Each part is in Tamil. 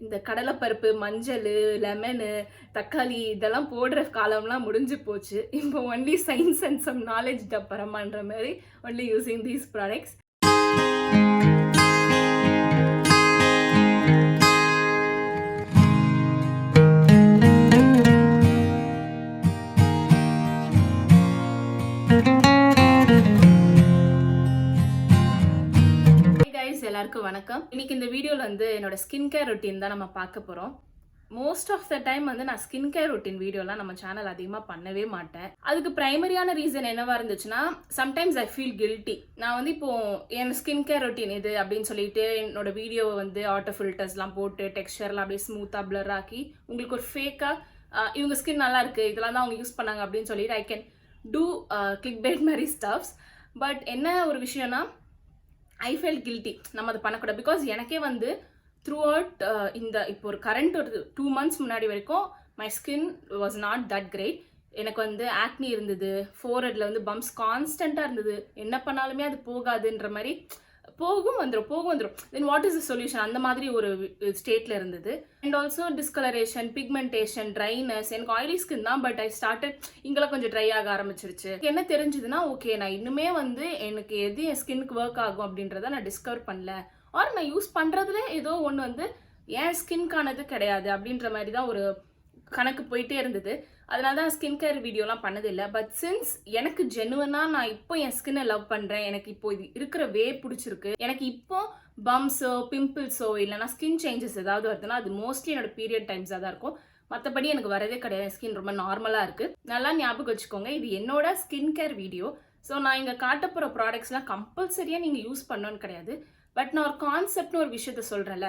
இந்த கடலைப்பருப்பு, மஞ்சள், லெமனு, தக்காளி இதெல்லாம் போடுற காலம்லாம் முடிஞ்சு போச்சு. இப்போ only science and some knowledge டப்பரமான்ற மாதிரி ஒன்லி யூசிங் தீஸ் ப்ராடக்ட்ஸ். எல்லாருக்கும் வணக்கம். இன்னைக்கு இந்த வீடியோவில் வந்து என்னோட ஸ்கின் கேர் ரொட்டீன் தான் நம்ம பார்க்க போகிறோம். மோஸ்ட் ஆஃப் த டைம் வந்து நான் ஸ்கின் கேர் ரொட்டீன் வீடியோலாம் நம்ம சேனல் அதிகமாக பண்ணவே மாட்டேன். அதுக்கு பிரைமரியான ரீசன் என்னவா இருந்துச்சுன்னா, சம்டைம்ஸ் ஐ ஃபீல் கில்ட்டி. நான் வந்து இப்போ என் ஸ்கின் கேர் ரொட்டீன் இது அப்படின்னு சொல்லிட்டு என்னோட வீடியோவை வந்து ஆட்டோ ஃபில்டர்ஸ்லாம் போட்டு டெக்ஸ்சர்லாம் அப்படியே ஸ்மூத்தாக பிளர் ஆக்கி உங்களுக்கு ஒரு ஃபேக்காக இவங்க ஸ்கின் நல்லா இருக்கு, இதெல்லாம் தான் அவங்க யூஸ் பண்ணாங்க அப்படின்னு சொல்லிட்டு I can do clickbait மாதிரி ஸ்டப்ஸ். பட் என்ன ஒரு விஷயம்னா, ஐ ஃபெல் கில்ட்டி நம்ம அதை பண்ணக்கூடாது. பிகாஸ் எனக்கே வந்து த்ரூ அவுட் இந்த இப்போ ஒரு கரண்ட் ஒரு 2 months முன்னாடி வரைக்கும் my skin was not that great. எனக்கு வந்து ஆக்னி இருந்தது, ஃபோர்ஹெட்ல வந்து பம்ப்ஸ் கான்ஸ்டண்ட்டாக இருந்தது. என்ன பண்ணாலுமே அது போகாதுன்ற மாதிரி போகும் வந்துடும். Then what is the solution அந்த மாதிரி ஒரு ஸ்டேட்ல இருந்தது. And also discolouration, pigmentation, dryness. எனக்கு ஆயிலி ஸ்கின் தான், பட் ஐ ஸ்டார்டட் இங்கெல்லாம் கொஞ்சம் ட்ரை ஆக ஆரம்பிச்சிருச்சு. என்ன தெரிஞ்சதுன்னா, ஓகே நான் இன்னுமே வந்து எனக்கு எது என் ஸ்கின்னுக்கு ஒர்க் ஆகும் அப்படின்றத நான் டிஸ்கவர் பண்ணல, ஆர் நான் யூஸ் பண்றதுல ஏதோ ஒன்று வந்து என் ஸ்கின்கானது கிடையாது அப்படின்ற மாதிரி தான் ஒரு கணக்கு போயிட்டே இருந்தது. அதனால தான் ஸ்கின் கேர் வீடியோலாம் பண்ணதில்லை. பட் சின்ஸ் எனக்கு ஜெனுவனாக நான் இப்போ என் ஸ்கின்னை லவ் பண்ணுறேன், எனக்கு இப்போ இது இருக்கிற வே பிடிச்சிருக்கு, எனக்கு இப்போ பம்ப்ஸோ பிம்பிள்ஸோ இல்லைனா ஸ்கின் சேஞ்சஸ் ஏதாவது வருதுன்னா அது மோஸ்ட்லி என்னோட பீரியட் டைம்ஸாக தான் இருக்கும். மற்றபடி எனக்கு வரதே கிடையாது. ஸ்கின் ரொம்ப நார்மலாக இருக்குது. நல்லா ஞாபகம் வச்சுக்கோங்க, இது என்னோட ஸ்கின் கேர் வீடியோ. ஸோ நான் இங்கே காட்ட போகிற ப்ராடக்ட்ஸ்லாம் கம்பல்சரியாக நீங்கள் யூஸ் பண்ணணும்னு கிடையாது. பட் நான் ஒரு கான்செப்ட்னு ஒரு விஷயத்த சொல்கிறேன்ல,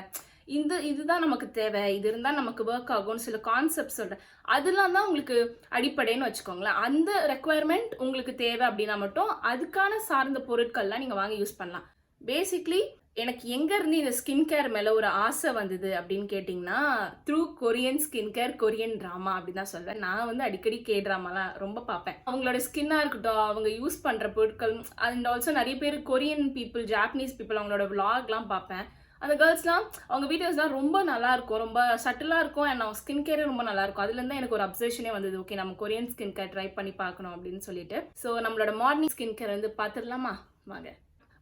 இதுதான் நமக்கு தேவை, இது இருந்தால் நமக்கு ஒர்க் ஆகும்னு சில கான்செப்ட் சொல்கிறேன். அதெல்லாம் தான் உங்களுக்கு அடிப்படைன்னு வச்சுக்கோங்களேன். அந்த ரெக்குவயர்மெண்ட் உங்களுக்கு தேவை அப்படின்னா மட்டும் அதுக்கான சார்ந்த பொருட்கள்லாம் நீங்கள் வாங்கி யூஸ் பண்ணலாம். பேசிக்லி எனக்கு எங்கேருந்து இந்த ஸ்கின் கேர் மேலே ஒரு ஆசை வந்தது அப்படின்னு கேட்டிங்கன்னா, through Korean skin care, Korean drama அப்படின்னு தான் சொல்வேன். நான் வந்து அடிக்கடி ட்ராமாலாம் ரொம்ப பார்ப்பேன். அவங்களோட ஸ்கின்னாக இருக்கட்டும், அவங்க யூஸ் பண்ணுற பொருட்கள், அண்ட் ஆல்சோ நிறைய பேர் கொரியன் பீப்புள், ஜாப்பனீஸ் பீப்புள் அவங்களோட விளாக்லாம் பார்ப்பேன். அந்த கேர்ள்ஸ்லாம் அவங்க வீடியோஸ்லாம் ரொம்ப நல்லா இருக்கும், ரொம்ப சட்டிலாக இருக்கும். அண்ட் அவங்க ஸ்கின் கேரே ரொம்ப நல்லா இருக்கும். அதுலேருந்து எனக்கு ஒரு அப்சர்ஷனே வந்தது, ஓகே நம்ம கொரியன் ஸ்கின் கேர் ட்ரை பண்ணி பார்க்கணும் அப்படின்னு சொல்லிட்டு. ஸோ நம்மளோட மார்னிங் ஸ்கின் கேர் வந்து பார்த்துடலாமா வாங்க.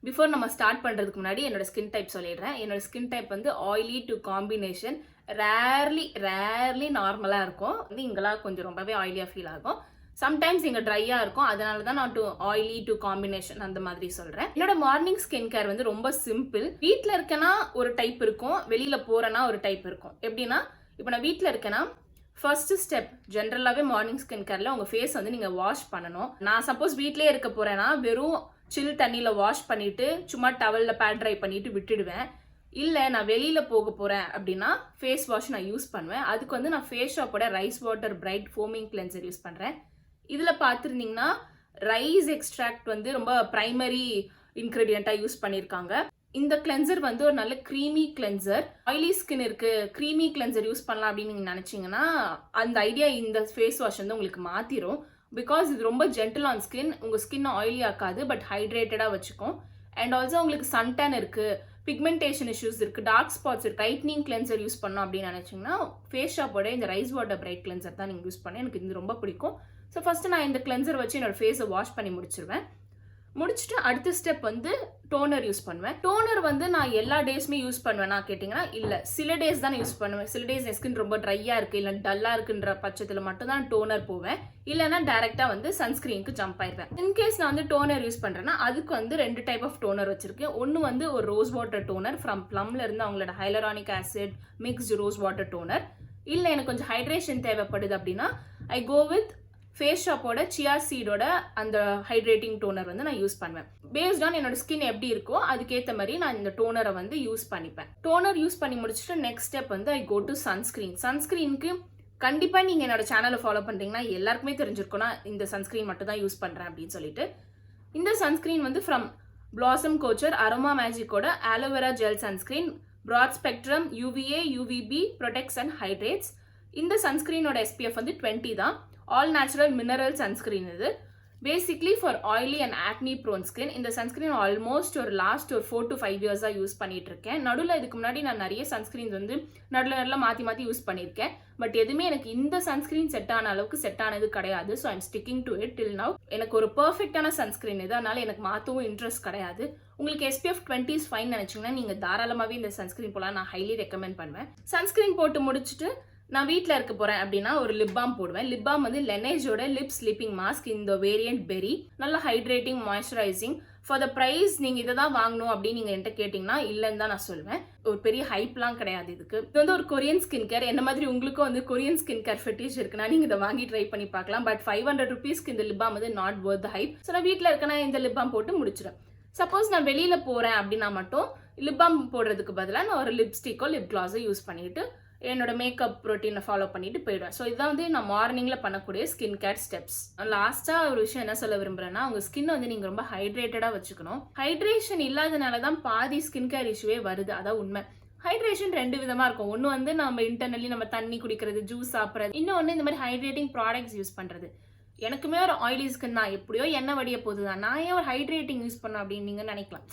பிஃபோர் நம்ம ஸ்டார்ட் பண்ணுறதுக்கு முன்னாடி என்னோட ஸ்கின் டைப் சொல்லிடுறேன். என்னோட ஸ்கின் டைப் வந்து ஆயிலி டு காம்பினேஷன், ரேர்லி நார்மலாக இருக்கும். வந்து இங்கெல்லாம் கொஞ்சம் ரொம்பவே ஆயிலியாக ஃபீல் ஆகும். சம்டைம்ஸ் இங்கே ட்ரையாக இருக்கும். அதனால தான் நான் ஆயிலி டு காம்பினேஷன் அந்த மாதிரி சொல்கிறேன். என்னோட மார்னிங் ஸ்கின் கேர் வந்து ரொம்ப சிம்பிள். வீட்டில் இருக்கேன்னா ஒரு டைப் இருக்கும், வெளியில் போகிறேன்னா ஒரு டைப் இருக்கும். எப்படின்னா, இப்போ நான் வீட்டில் இருக்கேன்னா ஃபர்ஸ்ட் ஸ்டெப் ஜென்ரலாகவே மார்னிங் ஸ்கின் கேரில் உங்கள் ஃபேஸ் வந்து நீங்கள் வாஷ் பண்ணணும். நான் சப்போஸ் வீட்டிலே இருக்க போகிறேன்னா வெறும் சில் தண்ணியில் வாஷ் பண்ணிவிட்டு சும்மா டவலில் பேட் ட்ரை பண்ணிவிட்டு விட்டுடுவேன். இல்லை நான் வெளியில் போக போகிறேன் அப்படின்னா ஃபேஸ் வாஷ் நான் யூஸ் பண்ணுவேன். அதுக்கு வந்து நான் ஃபேஷாப்போட rice water bright foaming cleanser use பண்ணுறேன். இதில் பார்த்துருந்தீங்கன்னா ரைஸ் எக்ஸ்ட்ராக்ட் வந்து ரொம்ப ப்ரைமரி இன்க்ரீடியண்ட்டாக யூஸ் பண்ணியிருக்காங்க. இந்த கிளென்சர் வந்து ஒரு நல்ல க்ரீமி கிளென்சர். ஆயிலி ஸ்கின் இருக்குது, க்ரீமி கிளென்சர் யூஸ் பண்ணலாம் அப்படின்னு நீங்கள் நினச்சிங்கன்னா அந்த ஐடியா இந்த ஃபேஸ் வாஷ் வந்து உங்களுக்கு மாற்றிடும். பிகாஸ் இது ரொம்ப ஜென்டில் ஆன் ஸ்கின், உங்கள் ஸ்கின்னை ஆயிலி ஆக்காது, பட் ஹைட்ரேட்டடாக வச்சுக்கும். அண்ட் ஆல்சோ உங்களுக்கு சன்டேன் இருக்குது, பிக்மெண்டேஷன் இஷ்யூஸ் இருக்குது, டார்க் ஸ்பாட்ஸ் இருக்குது, டைட்னிங் கிளென்சர் யூஸ் பண்ணோம் அப்படின்னு நினச்சிங்கன்னா ஃபேஷாப்போட இந்த ரைஸ் வாட்டர் பிரைட் கிளென்சர் தான் நீங்கள் யூஸ் பண்ணேன். எனக்கு இது ரொம்ப பிடிக்கும். ஸோ ஃபஸ்ட்டு நான் இந்த கிளென்சர் வச்சு என்னோட ஃபேஸை வாஷ் பண்ணி முடிச்சிருவேன். முடிச்சுட்டு அடுத்த ஸ்டெப் வந்து டோனர் யூஸ் பண்ணுவேன். டோனர் வந்து நான் எல்லா டேஸுமே யூஸ் பண்ணுவேன் நான் கேட்டிங்கன்னா இல்லை, சில டேஸ் தான் யூஸ் பண்ணுவேன். சில டேஸ் என் ஸ்கின் ரொம்ப ட்ரையாக இருக்குது இல்லை டல்லாக இருக்குன்ற பட்சத்தில் மட்டும் தான் டோனர் போவேன். இல்லைன்னா டேரெக்டாக வந்து சன்ஸ்க்ரீனுக்கு ஜம்ப் ஆயிடுவேன். இன்கேஸ் நான் வந்து டோனர் யூஸ் பண்ணுறேன்னா அதுக்கு வந்து 2 டைப் ஆஃப் டோனர் வச்சிருக்கேன். ஒன்று வந்து ஒரு ரோஸ் வாட்டர் டோனர் ஃப்ரம் Plumல இருந்து அவங்களோட hyaluronic acid mixed rose water toner. இல்லை எனக்கு கொஞ்சம் ஹைட்ரேஷன் தேவைப்படுது அப்படின்னா ஐ கோ வித் ஃபேஷாப்போட சியா சீடோட அந்த ஹைட்ரேட்டிங் டோனர் வந்து நான் யூஸ் பண்ணுவேன். பேஸ்ட் ஆன் என்னோட ஸ்கின் எப்படி இருக்கோ அதுக்கேற்ற மாதிரி நான் இந்த டோனரை வந்து யூஸ் பண்ணிப்பேன். டோனர் யூஸ் பண்ணி முடிச்சுட்டு நெக்ஸ்ட் ஸ்டெப் வந்து ஐ கோ டு சன்ஸ்க்ரீன். சன்ஸ்க்ரீனுக்கு கண்டிப்பாக நீங்கள் என்னோட சேனலை ஃபாலோ பண்ணுறீங்கன்னா எல்லாருக்குமே தெரிஞ்சிருக்கும்னா இந்த சன்ஸ்க்ரீன் மட்டும் தான் யூஸ் பண்ணுறேன் அப்படின்னு சொல்லிட்டு. இந்த சன்ஸ்க்ரீன் வந்து ஃப்ரம் பிளாசம் கோச்சர் அரோமா மேஜிக்கோட aloe vera gel sunscreen, broad spectrum, UVA UVB protects and hydrates. இந்த சன்ஸ்க்ரீனோட SPF வந்து 20 தான். ஆல் நேச்சுரல் மினரல் சன்ஸ்க்ரீன் இது. Basically for oily and acne prone skin இந்த சன்ஸ்கிரீன் ஆல்மோஸ்ட் ஒரு லாஸ்ட் ஒரு 4 to 5 இயர்ஸாக யூஸ் பண்ணிட்டு இருக்கேன். நடுவில் இதுக்கு முன்னாடி நான் நிறைய சன்ஸ்கிரீன்ஸ் வந்து நடுவில் மாற்றி யூஸ் பண்ணியிருக்கேன். பட் எதுவுமே எனக்கு இந்த சன்ஸ்கிரீன் செட் ஆன அளவுக்கு செட் ஆனது கிடையாது. So I'm sticking to it till now. எனக்கு ஒரு பர்ஃபெக்டான சன்ஸ்கிரீன் இது, அதனால எனக்கு மாற்றவும் இன்ட்ரெஸ்ட் கிடையாது. உங்களுக்கு SPF 20 இஸ் ஃபைன் நினச்சிங்கன்னா நீங்கள் தாராளமாகவே இந்த சன்ஸ்கிரீன் போலாம். நான் ஹைலி ரெக்கமெண்ட் பண்ணுவேன். சன்ஸ்கிரீன் போட்டு முடிச்சுட்டு நான் வீட்டில் இருக்க போகிறேன் அப்படின்னா ஒரு லிப் பாம் போடுவேன். லிப் பாம் வந்து லெனேஜோட லிப் ஸ்லீப்பிங் மாஸ்க், இந்த வேரியன்ட் பெரி. நல்ல hydrating, moisturising. For the price நீங்கள் இதை தான் வாங்கணும் அப்படின்னு நீங்கள் என்கிட்ட கேட்டிங்கன்னா இல்லைன்னு தான் நான் சொல்லுவேன். ஒரு பெரிய ஹைப்லாம் கிடையாது இதுக்கு. இது வந்து ஒரு கொரியன் ஸ்கின் கேர். என்ன மாதிரி உங்களுக்கும் வந்து கொரியன் ஸ்கின் கேர் ஃபெட்டிஷ் இருக்குன்னா நீங்கள் இதை வாங்கி ட்ரை பண்ணி பார்க்கலாம். பட் 500 rupeesக்கு இந்த லிப் பாம் வந்து not Worth the hype. So நான் வீட்டில் இருக்கேன்னா இந்த லிப் பாம் போட்டு முடிச்சிடும். சப்போஸ் நான் வெளியில் போகிறேன் அப்படின்னா மட்டும் லிப் பாம் போடுறதுக்கு பதிலாக நான் ஒரு லிப்ஸ்டிக்கோ லிப் கிளாஸோ யூஸ் பண்ணிட்டு என்னோட மேக்கப் ரொட்டீனை ஃபாலோ பண்ணிட்டு போயிடுவேன். ஸோ இதான் வந்து நான் மார்னிங்கில் பண்ணக்கூடிய ஸ்கின் கேர் ஸ்டெப்ஸ். லாஸ்ட்டாக ஒரு விஷயம் என்ன சொல்ல விரும்புகிறேன்னா, உங்கள் ஸ்கின் வந்து நீங்கள் ரொம்ப ஹைட்ரேட்டடாக வச்சுக்கணும். ஹைட்ரேஷன் இல்லாதனால தான் பாதி ஸ்கின் கேர் இஷ்யூவே வருது. அதான் உண்மை. ஹைட்ரேஷன் 2 விதமாக இருக்கும். ஒன்று வந்து நம்ம இன்டர்னலி நம்ம தண்ணி குடிக்கிறது, ஜூஸ் சாப்பிட்றது. இன்னொன்று இந்த மாதிரி ஹைட்ரேட்டிங் ப்ராடக்ட்ஸ் யூஸ் பண்ணுறது. எனக்குமே ஒரு ஆயிலி ஸ்கின் தான், எப்படியோ எண்ணெய் வடிய போகுது தான், நான் ஏன் ஒரு ஹைட்ரேட்டிங் யூஸ் பண்ணேன் அப்படின்னு நீங்கள் நினைக்கலாம்.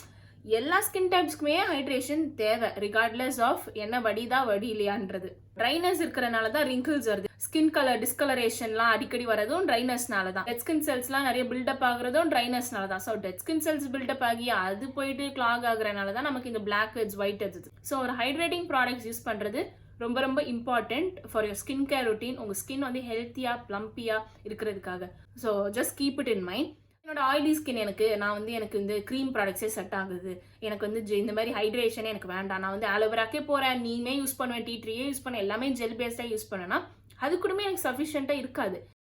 எல்லா ஸ்கின் டைப்ஸ்க்குமே ஹைட்ரேஷன் தேவை, ரிகார்ட்லெஸ் ஆஃப் என்ன வடிதா வடி இல்லையான்றது. ட்ரைனஸ் இருக்கிறனால தான் ரிங்கிள்ஸ் வருது. ஸ்கின் கலர் டிஸ்கலரேஷன்லாம் அடிக்கடி வரதும் ட்ரைனஸ்னால தான். டெட் ஸ்கின் செல்ஸ்லாம் நிறைய பில்டப் ஆகுறதும் ட்ரைனஸ்னால தான். So dead skin cells buildup ஆகி அது போயிட்டு கிளாக் ஆகுறதுனால தான் நமக்கு இந்த blackheads, whiteheads. So ஒரு ஹைட்ரேட்டிங் ப்ராடக்ட்ஸ் யூஸ் பண்ணுறது ரொம்ப ரொம்ப important for your skin care routine. உங்கள் ஸ்கின் வந்து ஹெல்த்தியாக ப்ளம்பியாக இருக்கிறதுக்காக. So just keep it in mind. என்னோட ஆயிலி ஸ்கின் எனக்கு இந்த க்ரீம் ப்ராடக்ட்ஸே செட் ஆகுது. எனக்கு வந்து இந்த மாதிரி ஹைட்ரேஷனே எனக்கு வேண்டாம். நான் வந்து ஆலோவேராக்கே போகிறேன், நீமே யூஸ் பண்ணுவேன், டீ ட்ரீயே யூஸ் பண்ணேன், எல்லாமே ஜெல் பேஸ்டாக யூஸ் பண்ணேன்னா அது கூடமே எனக்கு சஃபிஷியண்ட்டாக இருக்காது.